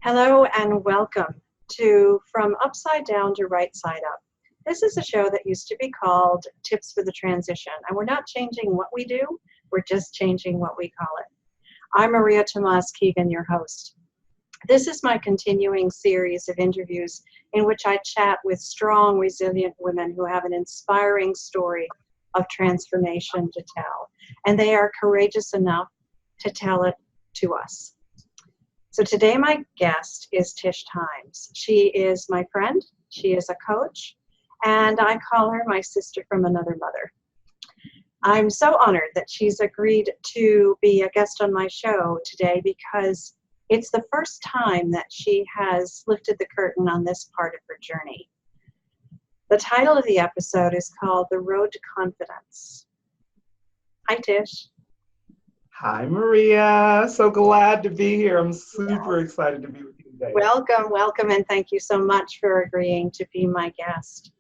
Hello and welcome to From Upside Down to Right Side Up. This is a show that used to be called Tips for the Transition, and we're not changing what we do, we're just changing what we call it. I'm Maria Tomas Keegan, your host. This is my continuing series of interviews in which I chat with strong, resilient women who have an inspiring story of transformation to tell, and they are courageous enough to tell it to us. So today my guest is Tish Times. She is my friend, she is a coach, and I call her my sister from another mother. I'm so honored that she's agreed to be a guest on my show today because it's the first time that she has lifted the curtain on this part of her journey. The title of the episode is called The Road to Confidence. Hi, Tish. Hi, Maria. So glad to be here. I'm super excited to be with you today. Welcome, and thank you so much for agreeing to be my guest.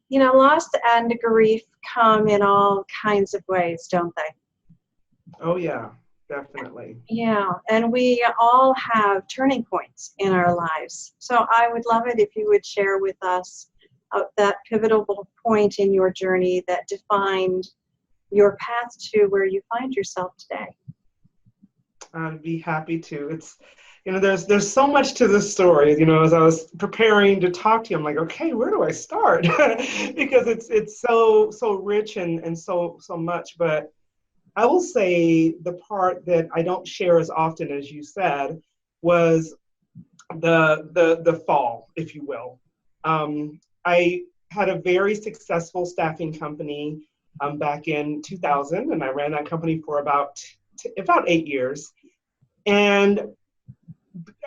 You know, loss and grief come in all kinds of ways, don't they? Oh, yeah, definitely. Yeah, and we all have turning points in our lives. So I would love it if you would share with us that pivotal point in your journey that defined your path to where you find yourself today. I'd be happy to. It's, there's so much to this story. As I was preparing to talk to you, I'm like, okay, where do I start? Because it's so rich and so much. But I will say the part that I don't share as often as you said was the fall, if you will. I had a very successful staffing company back in 2000, and I ran that company for about 8 years. And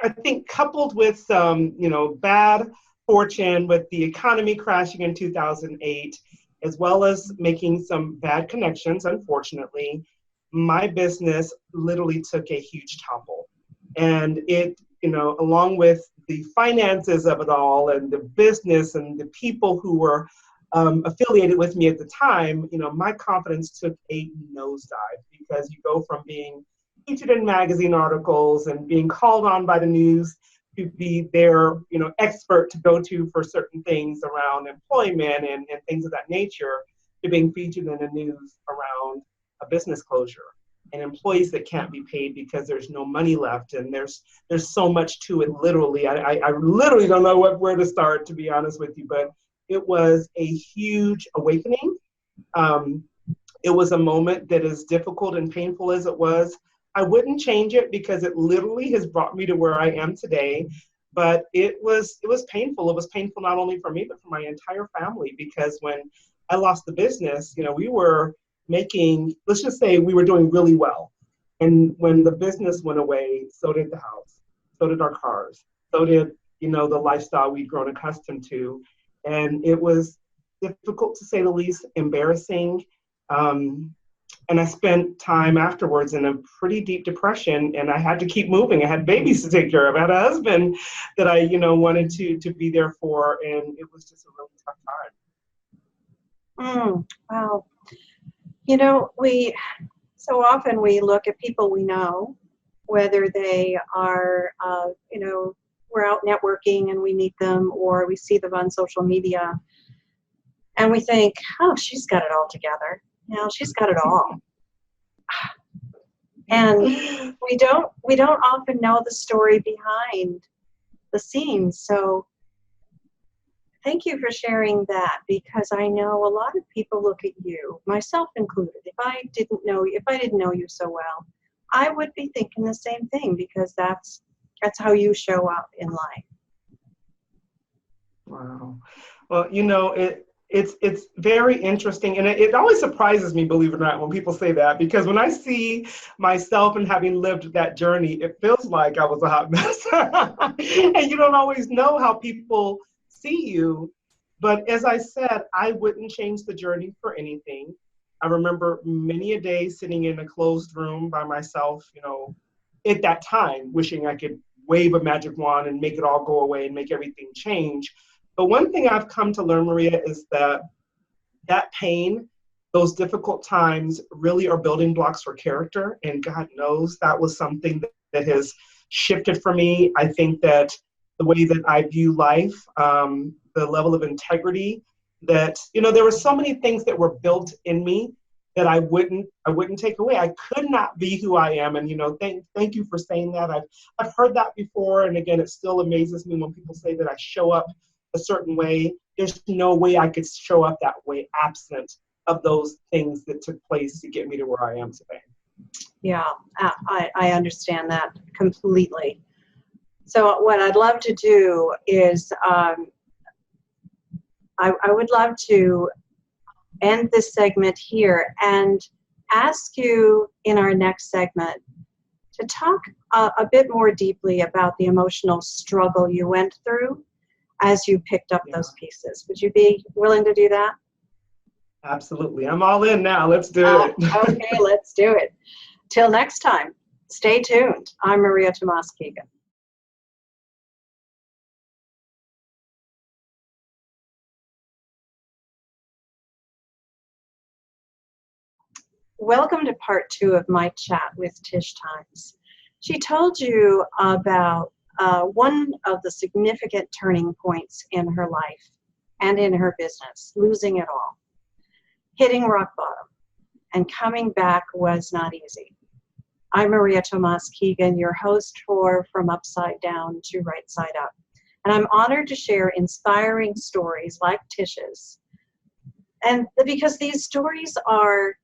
I think coupled with some, bad fortune with the economy crashing in 2008, as well as making some bad connections, unfortunately, my business literally took a huge topple. And it, along with the finances of it all and the business and the people who were affiliated with me at the time, my confidence took a nosedive because you go from being featured in magazine articles and being called on by the news to be their, expert to go to for certain things around employment and things of that nature, to being featured in the news around a business closure and employees that can't be paid because there's no money left. And there's so much to it, literally. I literally don't know where to start, to be honest with you, but it was a huge awakening. It was a moment that, as difficult and painful as it was, I wouldn't change it because it literally has brought me to where I am today. But it was painful. It was painful not only for me, but for my entire family, because when I lost the business, we were making, let's just say we were doing really well. And when the business went away, so did the house, so did our cars, so did, the lifestyle we'd grown accustomed to. And it was difficult, to say the least, embarrassing. And I spent time afterwards in a pretty deep depression, and I had to keep moving. I had babies to take care of. I had a husband that I, wanted to be there for, and it was just a really tough time. Wow. We so often we look at people we know, whether they are, we're out networking and we meet them, or we see them on social media, and we think, oh, she's got it all together. She's got it all. And we don't often know the story behind the scenes. So thank you for sharing that, because I know a lot of people look at you, myself included. If I didn't know you so well, I would be thinking the same thing, because that's how you show up in life. Wow. Well, it's very interesting, and it always surprises me, believe it or not, when people say that, because when I see myself and having lived that journey, it feels like I was a hot mess. And you don't always know how people see you. But as I said, I wouldn't change the journey for anything. I remember many a day sitting in a closed room by myself, at that time, wishing I could wave a magic wand and make it all go away and make everything change. But one thing I've come to learn, Maria, is that pain, those difficult times really are building blocks for character. And God knows that was something that has shifted for me. I think that the way that I view life, the level of integrity that, there were so many things that were built in me that I wouldn't take away. I could not be who I am. And, thank you for saying that. I've heard that before. And again, it still amazes me when people say that I show up a certain way. There's no way I could show up that way absent of those things that took place to get me to where I am today. Yeah, I understand that completely. So what I'd love to do is I would love to end this segment here and ask you in our next segment to talk a bit more deeply about the emotional struggle you went through as you picked up those pieces. Would you be willing to do that? Absolutely. I'm all in now. Let's do it. Okay, let's do it. Till next time, stay tuned. I'm Maria Tomas Keegan. Welcome to part 2 of my chat with Tish Times. She told you about one of the significant turning points in her life and in her business, losing it all, hitting rock bottom, and coming back was not easy. I'm Maria Tomas Keegan, your host for From Upside Down to Right Side Up, and I'm honored to share inspiring stories like Tish's, and because these stories are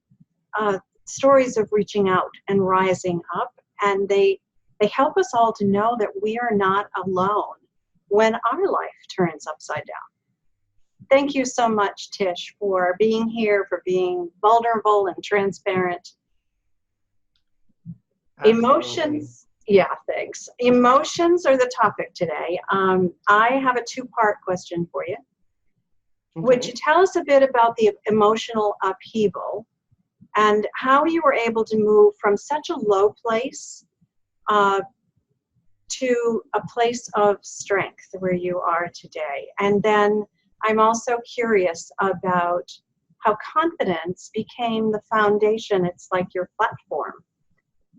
stories of reaching out and rising up, and they help us all to know that we are not alone when our life turns upside down. Thank you so much, Tish, for being here, for being vulnerable and transparent. Absolutely. Emotions, thanks. Emotions are the topic today. I have a 2-part question for you. Okay. Would you tell us a bit about the emotional upheaval and how you were able to move from such a low place to a place of strength where you are today? And then I'm also curious about how confidence became the foundation. It's like your platform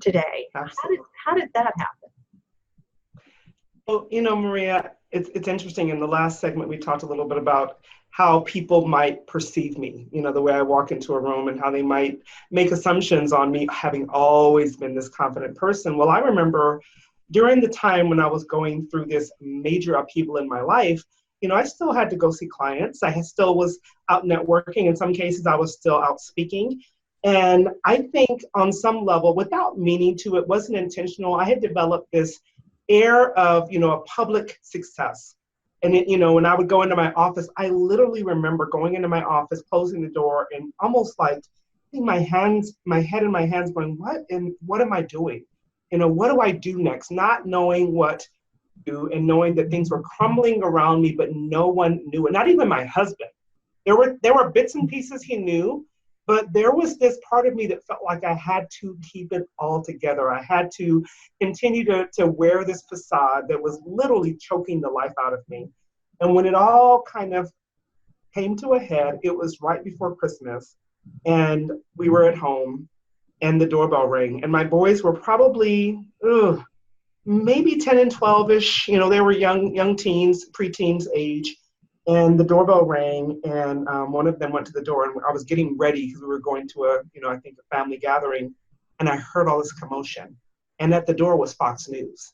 today. How did that happen? Well, Maria, it's interesting. In the last segment, we talked a little bit about how people might perceive me, the way I walk into a room and how they might make assumptions on me having always been this confident person. Well, I remember during the time when I was going through this major upheaval in my life, I still had to go see clients. I still was out networking. In some cases, I was still out speaking. And I think on some level, without meaning to, it wasn't intentional, I had developed this air of, a public success. And, when I would go into my office, I literally remember going into my office, closing the door, and almost like my head in my hands going, what am I doing? What do I do next? Not knowing what to do and knowing that things were crumbling around me, but no one knew it, not even my husband. There were bits and pieces he knew, but there was this part of me that felt like I had to keep it all together. I had to continue to wear this facade that was literally choking the life out of me. And when it all kind of came to a head, it was right before Christmas, and we were at home, and the doorbell rang. And my boys were probably, maybe 10 and 12-ish. They were young teens, preteens age. And the doorbell rang, and one of them went to the door, and I was getting ready because we were going to a family gathering, and I heard all this commotion. And at the door was Fox News,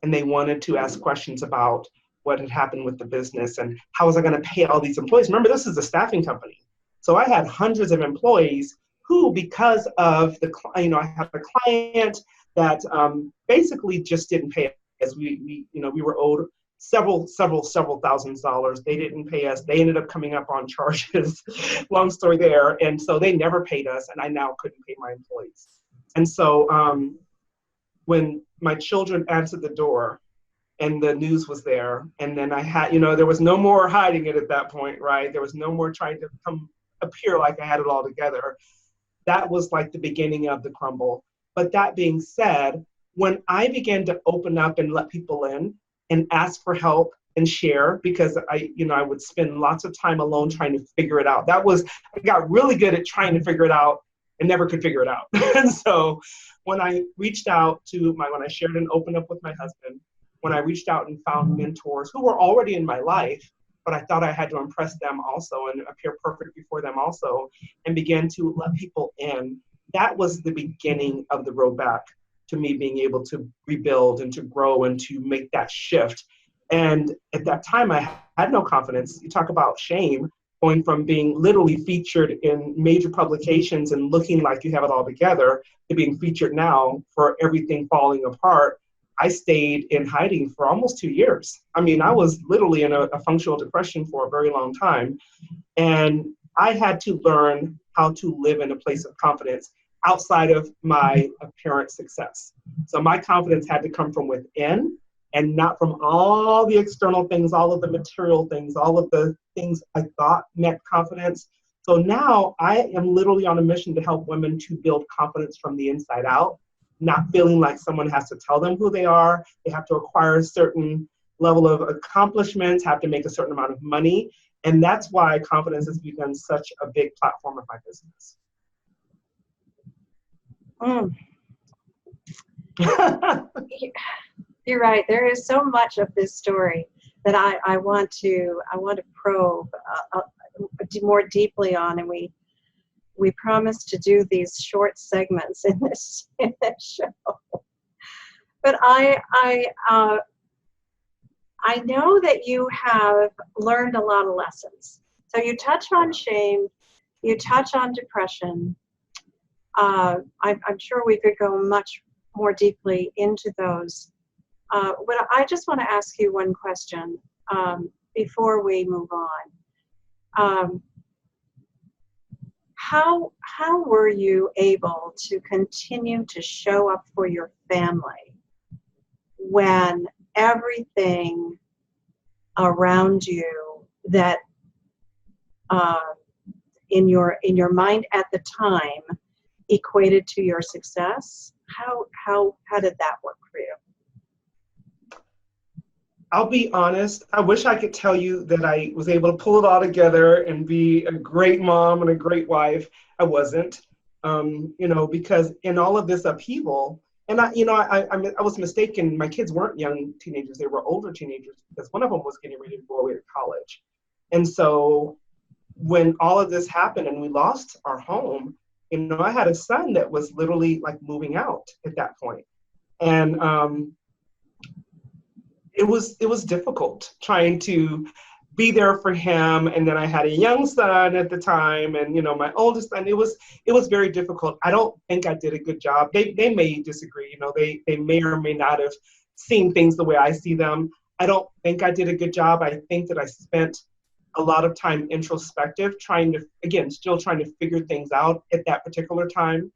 and they wanted to ask questions about what had happened with the business and how was I going to pay all these employees. Remember, this is a staffing company, so I had hundreds of employees who, because of I had a client that basically just didn't pay us. We were owed several thousands of dollars. They didn't pay us. They ended up coming up on charges. Long story there. And so they never paid us, and I now couldn't pay my employees. And so when my children answered the door and the news was there, and then I had, there was no more hiding it at that point, right? There was no more trying to appear like I had it all together. that was like the beginning of the crumble. But that being said, when I began to open up and let people in and ask for help and share, because I would spend lots of time alone trying to figure it out. I got really good at trying to figure it out and never could figure it out. And so when I reached out when I shared and opened up with my husband, when I reached out and found mentors who were already in my life, but I thought I had to impress them also and appear perfect before them also, and began to let people in, that was the beginning of the road back to me being able to rebuild and to grow and to make that shift. And at that time, I had no confidence. You talk about shame, going from being literally featured in major publications and looking like you have it all together to being featured now for everything falling apart. I stayed in hiding for almost 2 years. I mean, I was literally in a functional depression for a very long time. And I had to learn how to live in a place of confidence outside of my apparent success. So my confidence had to come from within and not from all the external things, all of the material things, all of the things I thought meant confidence. So now I am literally on a mission to help women to build confidence from the inside out, not feeling like someone has to tell them who they are. They have to acquire a certain level of accomplishments, have to make a certain amount of money. And that's why confidence has become such a big platform of my business. You're right. There is so much of this story that I want to probe more deeply on, and we promised to do these short segments in this show. But I know that you have learned a lot of lessons. So you touch on shame, you touch on depression. I'm sure we could go much more deeply into those. But I just want to ask you one question before we move on. How were you able to continue to show up for your family when everything around you that in your mind at the time equated to your success? How did that work for you? I'll be honest, I wish I could tell you that I was able to pull it all together and be a great mom and a great wife. I wasn't, because in all of this upheaval, and I was mistaken. My kids weren't young teenagers; they were older teenagers because one of them was getting ready to go away to college. And so when all of this happened and we lost our home, I had a son that was literally like moving out at that point. And it was difficult trying to be there for him. And then I had a young son at the time, and my oldest son. It was very difficult. I don't think I did a good job. They may disagree. They may or may not have seen things the way I see them. I don't think I did a good job. I think that I spent a lot of time introspective, still trying to figure things out at that particular time.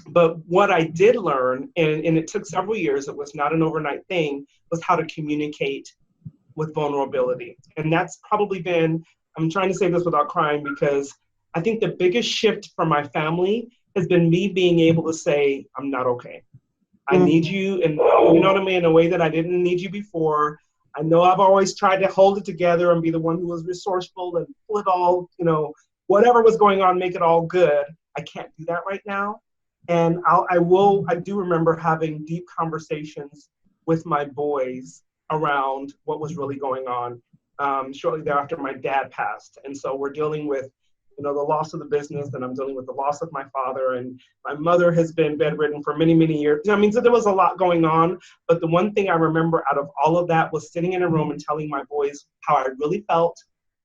But what I did learn, and it took several years, it was not an overnight thing, was how to communicate with vulnerability. And that's probably been, I'm trying to say this without crying, because I think the biggest shift for my family has been me being able to say, I'm not okay. I need you, and you know what I mean, in a way that I didn't need you before. I know I've always tried to hold it together and be the one who was resourceful and pull it all, whatever was going on, make it all good. I can't do that right now. And I do remember having deep conversations with my boys around what was really going on. Shortly thereafter, my dad passed. And so we're dealing with, the loss of the business, and I'm dealing with the loss of my father. And my mother has been bedridden for many, many years. So there was a lot going on. But the one thing I remember out of all of that was sitting in a room and telling my boys how I really felt,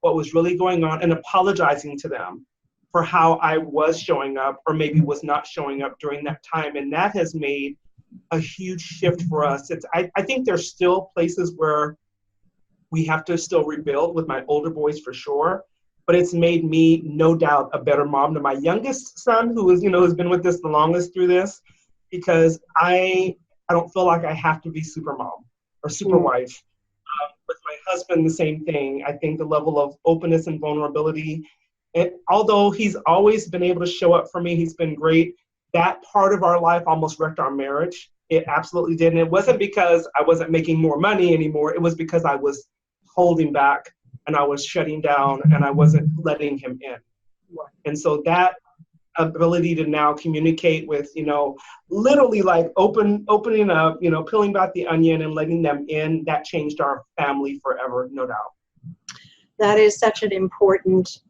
what was really going on, and apologizing to them for how I was showing up or maybe was not showing up during that time. And that has made a huge shift for us. I think there's still places where we have to still rebuild with my older boys for sure, but it's made me, no doubt, a better mom to my youngest son, who is, has been with us the longest through this, because I don't feel like I have to be super mom or super wife. With my husband, the same thing. I think the level of openness and vulnerability And although he's always been able to show up for me, he's been great. That part of our life almost wrecked our marriage. It absolutely did. And it wasn't because I wasn't making more money anymore. It was because I was holding back and I was shutting down and I wasn't letting him in. And so that ability to now communicate with, literally like opening up, peeling back the onion and letting them in, that changed our family forever, no doubt. That is such an important,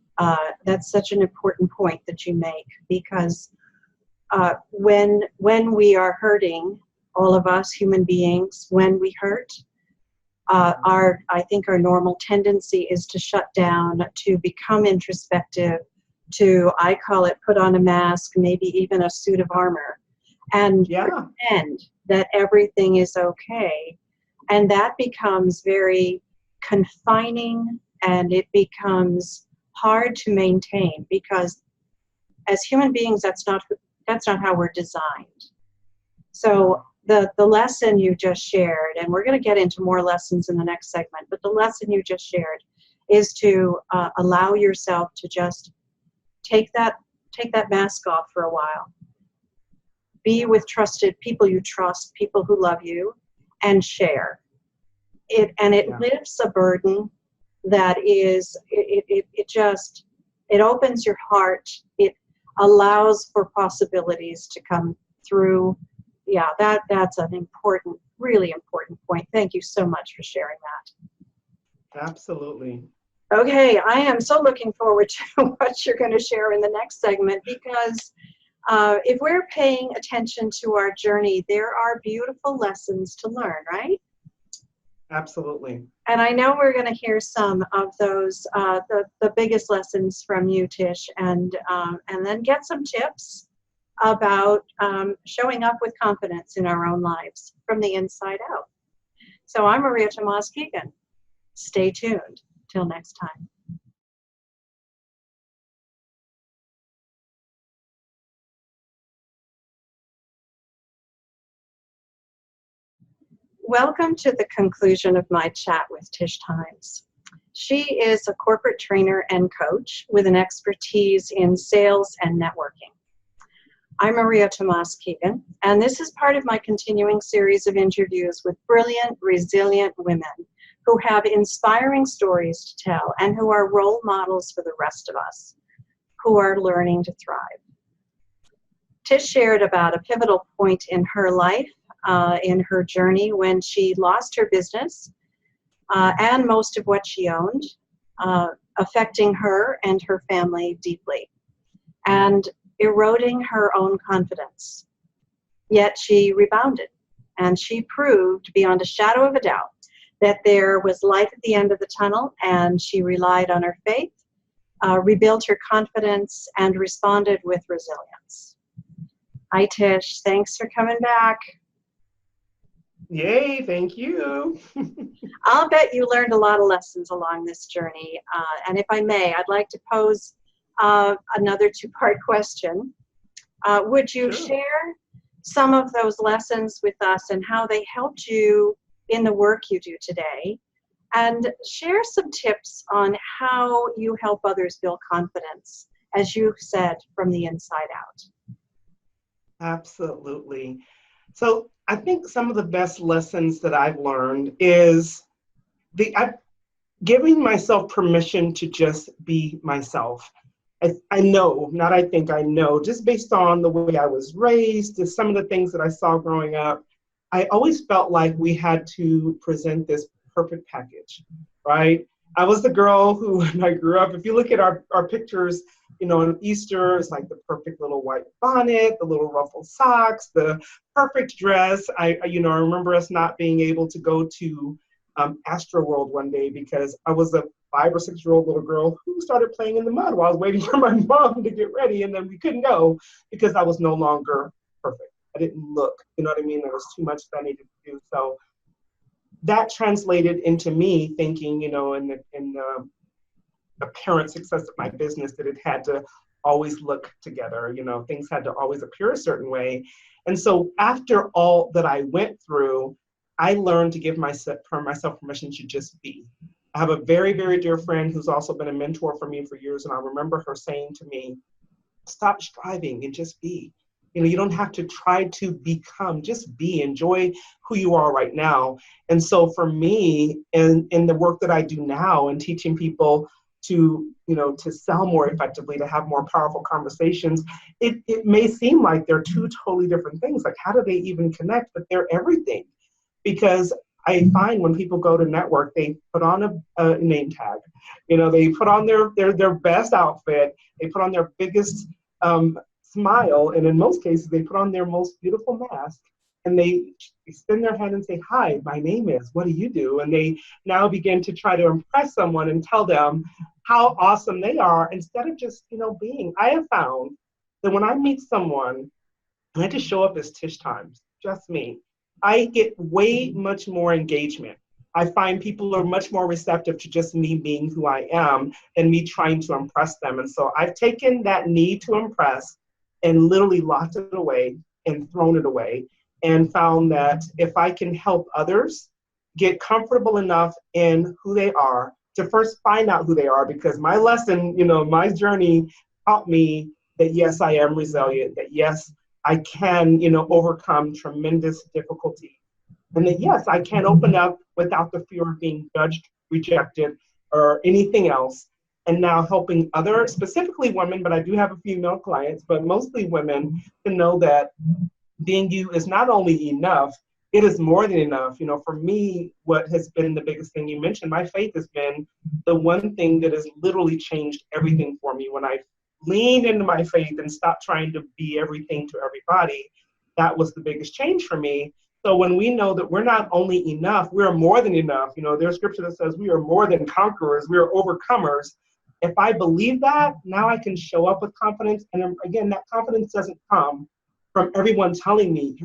that's such an important point that you make, because when we are hurting, all of us human beings, when we hurt, I think our normal tendency is to shut down, to become introspective, to, I call it, put on a mask, maybe even a suit of armor, and pretend that everything is okay. And that becomes very confining, and it becomes hard to maintain, because as human beings, that's not how we're designed. So the lesson you just shared, and we're going to get into more lessons in the next segment, but the lesson you just shared is to allow yourself to just take that mask off for a while. Be with trusted people you trust, people who love you, and share it. And it lifts a burden that is, it opens your heart. It allows for possibilities to come through. Yeah, that's an important, really important point. Thank you so much for sharing that. Absolutely. Okay, I am so looking forward to what you're going to share in the next segment, because if we're paying attention to our journey, there are beautiful lessons to learn, right? Absolutely. And I know we're going to hear some of those, the biggest lessons from you, Tish, and then get some tips about showing up with confidence in our own lives from the inside out. So I'm Maria Tomas Keegan. Stay tuned. Till next time. Welcome to the conclusion of my chat with Tish Times. She is a corporate trainer and coach with an expertise in sales and networking. I'm Maria Tomas Keegan, and this is part of my continuing series of interviews with brilliant, resilient women who have inspiring stories to tell and who are role models for the rest of us who are learning to thrive. Tish shared about a pivotal point in her life, in her journey, when she lost her business and most of what she owned, affecting her and her family deeply and eroding her own confidence. Yet she rebounded, and she proved beyond a shadow of a doubt that there was light at the end of the tunnel, and she relied on her faith, rebuilt her confidence, and responded with resilience. Hi, Tish. Thanks for coming back. Yay, thank you. I'll bet you learned a lot of lessons along this journey. And if I may, I'd like to pose another two-part question. Would you share some of those lessons with us and how they helped you in the work you do today, and share some tips on how you help others build confidence, as you said, from the inside out? Absolutely. So I think some of the best lessons that I've learned is giving myself permission to just be myself. I know, not I think, I know, just based on the way I was raised and some of the things that I saw growing up, I always felt like we had to present this perfect package, right? I was the girl who, when I grew up, if you look at our pictures, on Easter, it's like the perfect little white bonnet, the little ruffled socks, the perfect dress. I remember us not being able to go to Astro World one day because I was a 5 or 6-year-old little girl who started playing in the mud while I was waiting for my mom to get ready, and then we couldn't go because I was no longer perfect. I didn't look, you know what I mean? There was too much that I needed to do. So that translated into me thinking, in the apparent success of my business, that it had to always look together, things had to always appear a certain way. And so after all that I went through, I learned to give myself permission to just be. I have a very, very dear friend who's also been a mentor for me for years. And I remember her saying to me, stop striving and just be. You don't have to try to become, just be, enjoy who you are right now. And so for me, in the work that I do now and teaching people to, to sell more effectively, to have more powerful conversations, it may seem like they're two totally different things. Like, how do they even connect? But they're everything. Because I find when people go to network, they put on a name tag. They put on their best outfit. They put on their biggest smile, and in most cases, they put on their most beautiful mask, and they extend their hand and say, "Hi, my name is. What do you do?" And they now begin to try to impress someone and tell them how awesome they are instead of just being. I have found that when I meet someone, and I just show up as Tish Times, just me, I get way much more engagement. I find people are much more receptive to just me being who I am and me trying to impress them. And so I've taken that need to impress and literally locked it away and thrown it away, and found that if I can help others get comfortable enough in who they are, to first find out who they are, because my lesson, my journey taught me that yes, I am resilient, that yes, I can, overcome tremendous difficulty. And that yes, I can open up without the fear of being judged, rejected, or anything else. And now helping other, specifically women, but I do have a few male clients, but mostly women, to know that being you is not only enough, it is more than enough. For me, what has been the biggest thing you mentioned, my faith has been the one thing that has literally changed everything for me. When I leaned into my faith and stopped trying to be everything to everybody, that was the biggest change for me. So when we know that we're not only enough, we are more than enough. There's scripture that says we are more than conquerors, we are overcomers. If I believe that, now I can show up with confidence. And again, that confidence doesn't come from everyone telling me,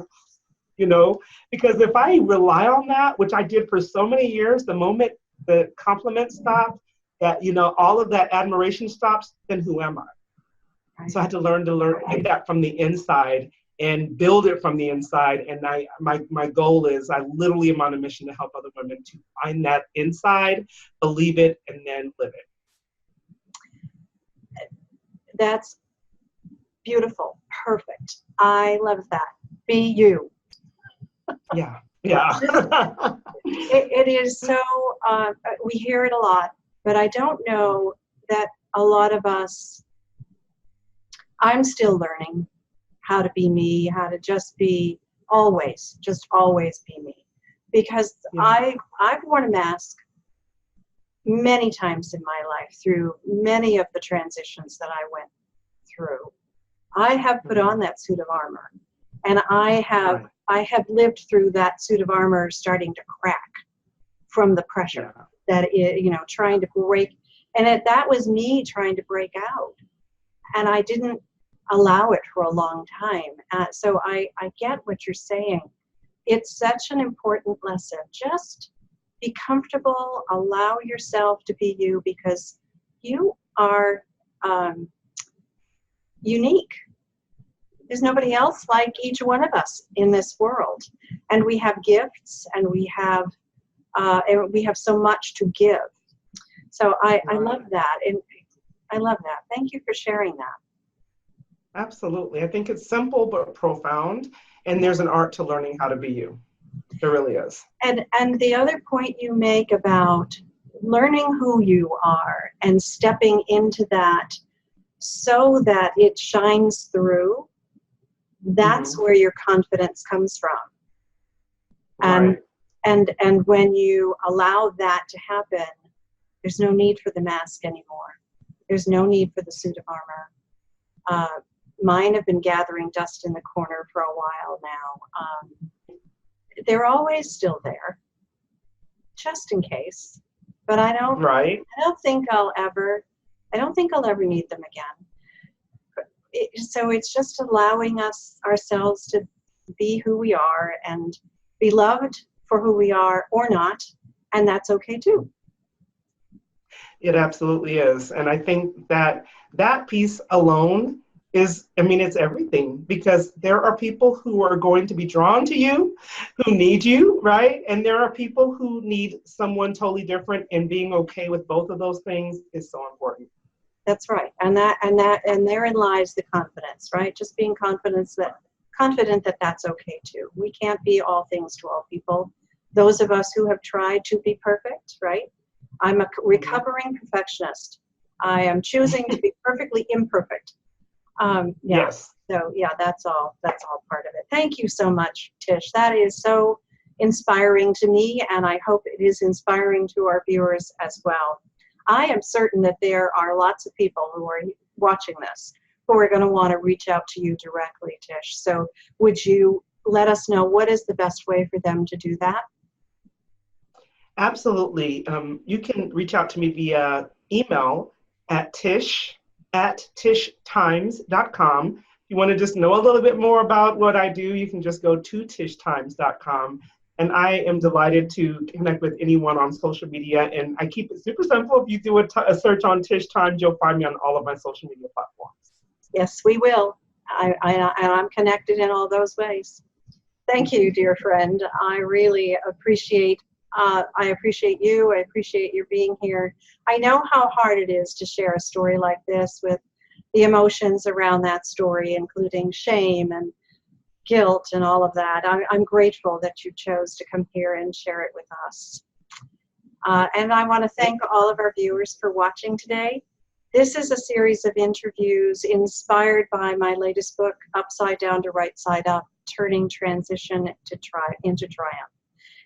because if I rely on that, which I did for so many years, the moment the compliments stopped, that, all of that admiration stops, then who am I? So I had to learn get that from the inside and build it from the inside. And my goal is, I literally am on a mission to help other women to find that inside, believe it, and then live it. That's beautiful. Perfect. I love that. Be you. Yeah. It is so, we hear it a lot, but I don't know that a lot of us, I'm still learning how to be me, how to just always be me. Because yeah. I've worn a mask many times in my life through many of the transitions that I went through. I have put on that suit of armor, and I have lived through that suit of armor starting to crack from the pressure that it, trying to break, and that was me trying to break out, and I didn't allow it for a long time. So I get what you're saying. It's such an important lesson. Just be comfortable, allow yourself to be you, because you are unique. There's nobody else like each one of us in this world. And we have gifts, and we have so much to give. So I love that. And I love that. Thank you for sharing that. Absolutely. I think it's simple but profound, and there's an art to learning how to be you. There really is. And the other point you make about learning who you are and stepping into that so that it shines through, that's where your confidence comes from. Right. And when you allow that to happen, there's no need for the mask anymore. There's no need for the suit of armor. Mine have been gathering dust in the corner for a while now. They're always still there, just in case. But I don't think I'll ever need them again. So it's just allowing ourselves to be who we are and be loved for who we are or not, and that's okay too. It absolutely is. And I think that piece alone it's everything, because there are people who are going to be drawn to you, who need you, right? And there are people who need someone totally different, and being okay with both of those things is so important. That's right. And therein lies the confidence, right? Just being confident that that's okay too. We can't be all things to all people. Those of us who have tried to be perfect, right? I'm a recovering perfectionist. I am choosing to be perfectly imperfect. Yeah. Yes. So yeah, that's all part of it. Thank you so much, Tish. That is so inspiring to me, and I hope it is inspiring to our viewers as well. I am certain that there are lots of people who are watching this who are going to want to reach out to you directly, Tish. So would you let us know what is the best way for them to do that? Absolutely. You can reach out to me via email at tishtimes.com. If you want to just know a little bit more about what I do, you can just go to tishtimes.com. And I am delighted to connect with anyone on social media. And I keep it super simple. If you do a search on Tish Times, you'll find me on all of my social media platforms. Yes, we will. I'm connected in all those ways. Thank you, dear friend. I really appreciate I appreciate you. I appreciate your being here. I know how hard it is to share a story like this, with the emotions around that story, including shame and guilt and all of that. I'm grateful that you chose to come here and share it with us. And I want to thank all of our viewers for watching today. This is a series of interviews inspired by my latest book, Upside Down to Right Side Up, Turning Transition into Triumph.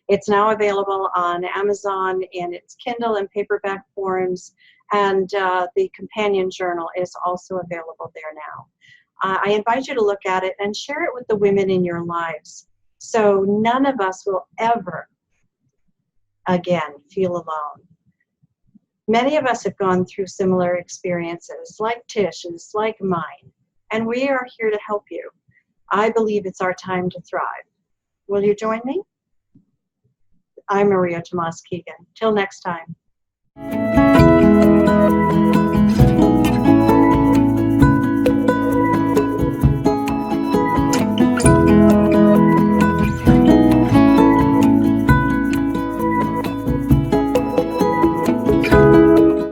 It's now available on Amazon in its Kindle and paperback forms, and the companion journal is also available there now. I invite you to look at it and share it with the women in your lives, so none of us will ever again feel alone. Many of us have gone through similar experiences, like Tish's, like mine, and we are here to help you. I believe it's our time to thrive. Will you join me? I'm Maria Tomas Keegan. Till next time.